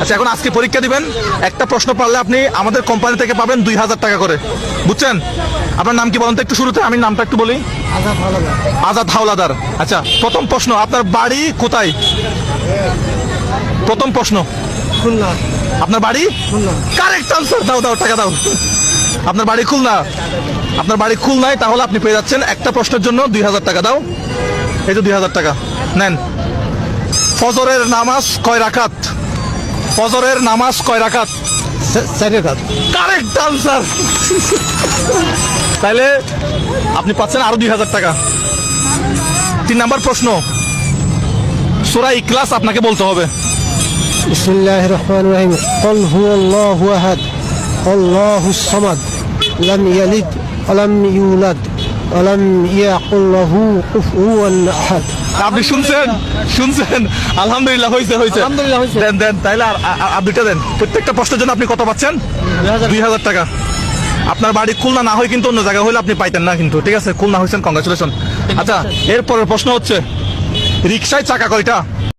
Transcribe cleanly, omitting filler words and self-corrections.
আচ্ছা, এখন আজকে পরীক্ষা দিবেন, একটা প্রশ্ন পারলে আপনি আমাদের কোম্পানি থেকে পাবেন 2000 টাকা করে, বুঝছেন? আপনার নাম কি বলেন তো একটু শুরুতে, আমি নামটা একটু বলি। আজাদ হাওলাদার। আচ্ছা, প্রথম প্রশ্ন, আপনার বাড়ি কোথায়? প্রথম প্রশ্ন, খুলনা। আপনার বাড়ি? কারেক্ট আনসার, দাও দাও টাকা দাও। আপনার বাড়ি খুলনা, আপনার বাড়ি খুলনায়, তাহলে আপনি পেয়ে যাচ্ছেন একটা প্রশ্নের জন্য 2000 টাকা। দাও, এই তো 2000 টাকা নেন। ফজরের নামাজ কয় রাকাত? ফজরের নামাজ কয় রাকাত? 4 রাকাত। Correct answer. তাহলে আপনি পাচ্ছেন আরো 2000 টাকা। 3 নাম্বার প্রশ্ন, সূরা ইখলাস আপনাকে বলতে হবে। বিসমিল্লাহির রহমানির রহিম। কুল হুয়াল্লাহু আহাদ, আল্লাহুস সামাদ, লাম ইয়ালিদ ওয়া লাম ইউলাদ ওয়া লাম ইয়াকুল লাহু কুফুয়ান আহাদ। আপনি শুনছেন? শুনছেন? আলহামদুলিল্লাহ, হয়েছে হয়েছে। আলহামদুলিল্লাহ হয়েছে। দেন দেন, তাইলে আর দুইটা দেন। প্রত্যেকটা প্রশ্নের জন্য আপনি কত পাচ্ছেন? 2000 টাকা। আপনার বাড়ি খুলনা না হয় কিন্তু অন্য জায়গায় হলে আপনি পাইতেন না কিন্তু, ঠিক আছে? খুলনা হয়েছেন, কংগ্রাচুলেশন। আচ্ছা, এরপরের প্রশ্ন হচ্ছে, রিক্সায় চাকা কয়টা?